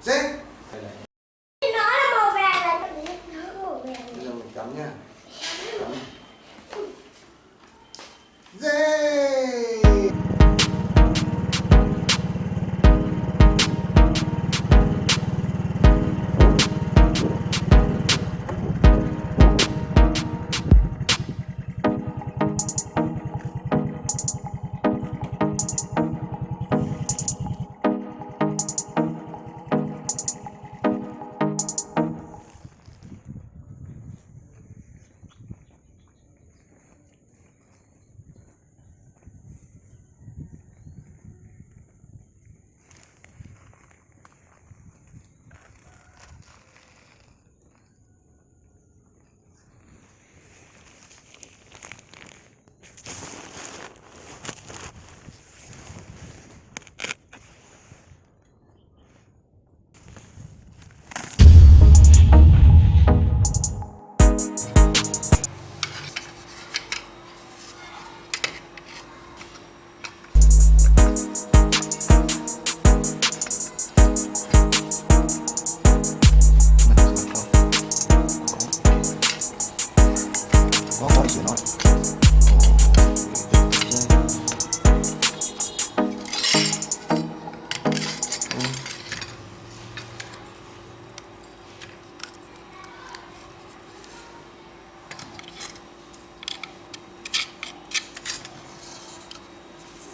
Dê. Nó là màu vàng là tự nhiên nó màu vàng. Bây giờ mình cắm nha. Cắm. Dê.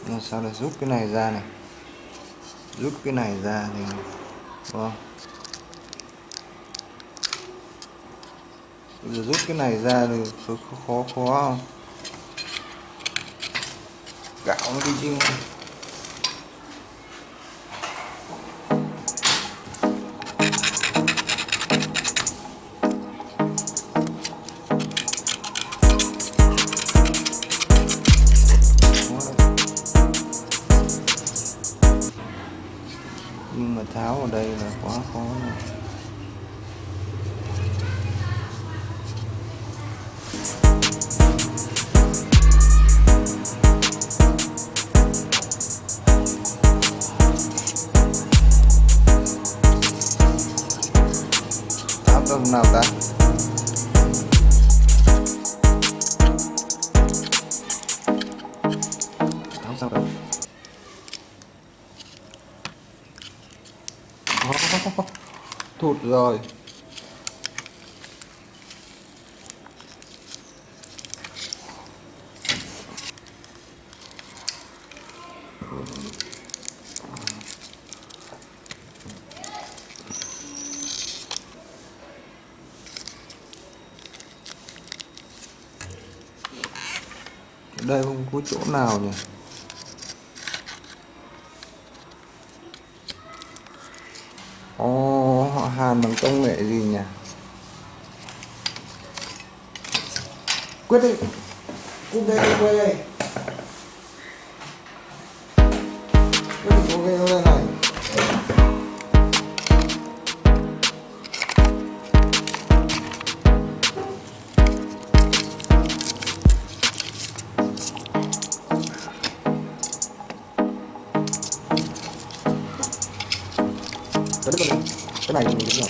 Làm sao để rút cái này ra này, rút cái này ra thì đúng không? Bây giờ rút cái này ra thì khó không? Gạo nó đi chứ. Nhưng mà tháo ở đây là quá khó rồi. Tháo tầm nào ta? Tháo sao đây? Thụt rồi. Ở đây không có chỗ nào nhỉ? Họ hàn bằng công nghệ gì nhỉ? Quyết định. Cúp đây quay đây. Quyết định ok lên này. Cái này mình đúng rồi.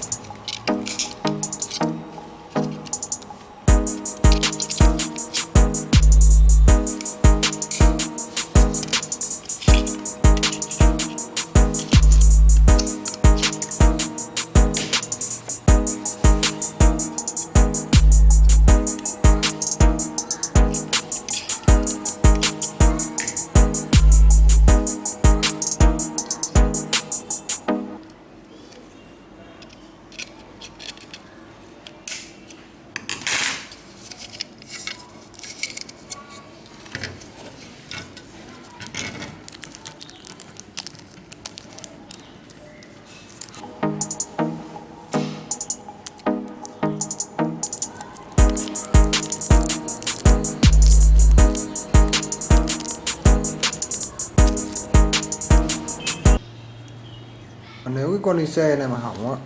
Nếu cái con đi xe này mà hỏng á,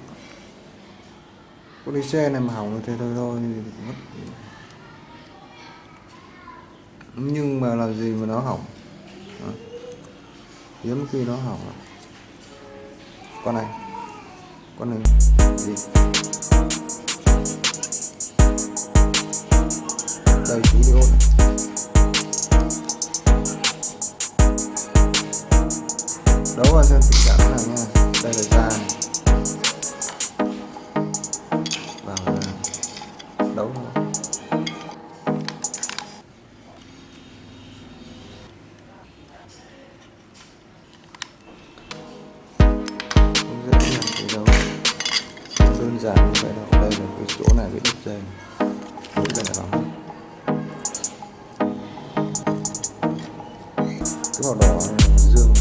con đi xe này mà hỏng thì thôi thì mất. Nhưng mà làm gì mà nó hỏng đó. Hiếm khi nó hỏng. Con này con này gì đây, chú đi ôn đấu vào xem tình trạng thế nào nha. Đây là da này, vào ra đấu thôi. Không dễ dàng cái đấu, không đơn giản như vậy đâu. Đây là cái chỗ này bị đứt dây này, đứt dây là bóng. Cái màu đỏ này dương,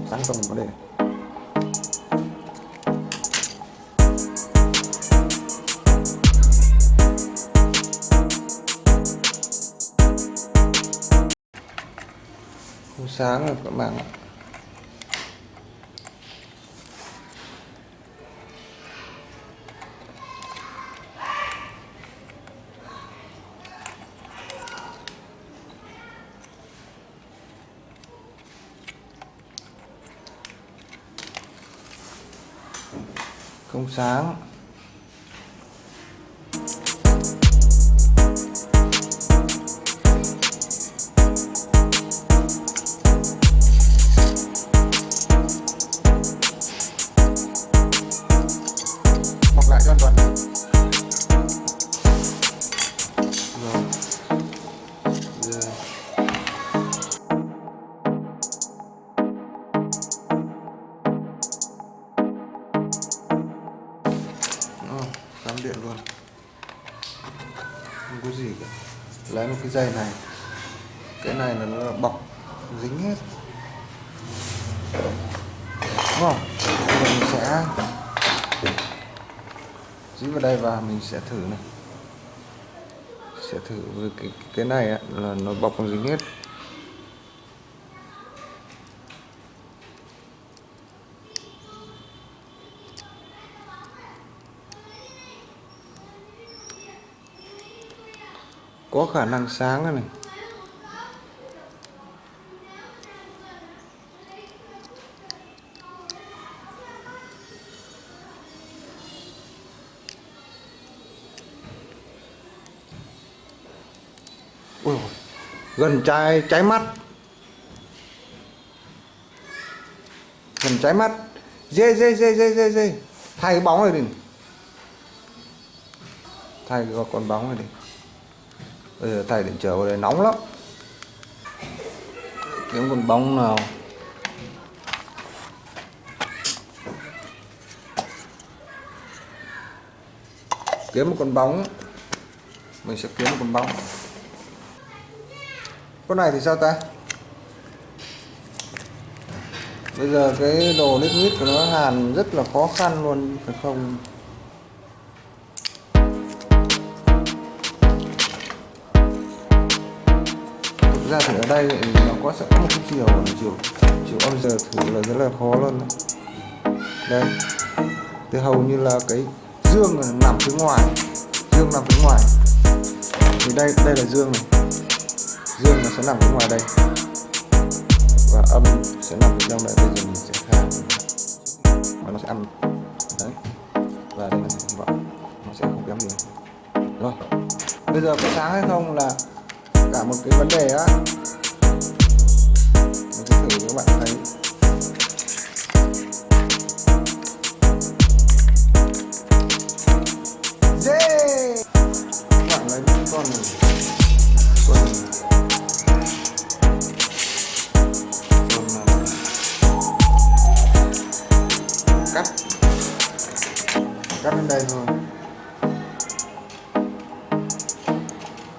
sáng không có để không sáng rồi các bạn ạ. Không sáng. Bọc lại cho an toàn. Rồi. Rồi. Cắm điện luôn, không có gì cả. Lấy một cái dây này, cái này là nó bọc dính hết, đúng không? Bây giờ mình sẽ dí vào đây và mình sẽ thử này, sẽ thử với cái này á, là nó bọc còn dính hết. Có khả năng sáng này. Ui, gần cháy mắt, gần cháy mắt. Dê thay cái bóng này đi, thay cái con bóng này đi. Bây giờ thay điện trở vào đây nóng lắm, kiếm con bóng nào. Kiếm một con bóng, mình sẽ kiếm một con bóng. Con này thì sao ta? Bây giờ cái đồ lít nhít của nó hàn rất là khó khăn luôn, phải không? Thực ra thì ở đây nó sẽ có một cái chiều âm giờ thử là rất là khó luôn. Đây, thì hầu như là cái dương nằm phía ngoài, dương nằm phía ngoài. Thì đây là dương này, dương nó sẽ nằm phía ngoài đây và âm sẽ nằm phía trong đây. Bây giờ mình sẽ khai và nó sẽ ăn đấy, và đây là như vậy, nó sẽ không kém gì. Rồi bây giờ có sáng hay không là cả một cái vấn đề á. Mình sẽ thử cho các bạn thấy. Yeah! Các bạn lấy những con này, cắt lên đây thôi,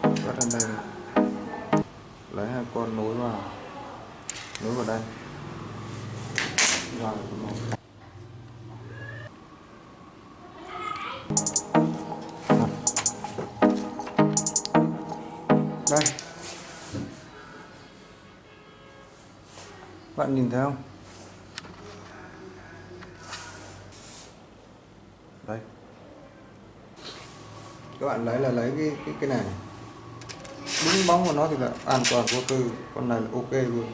cắt lên đây, lấy hai con nối vào đây, rồi đây, bạn nhìn thấy không? Đây, các bạn lấy là lấy cái này, đúng bóng của nó thì là an toàn vô tư, con này là ok luôn.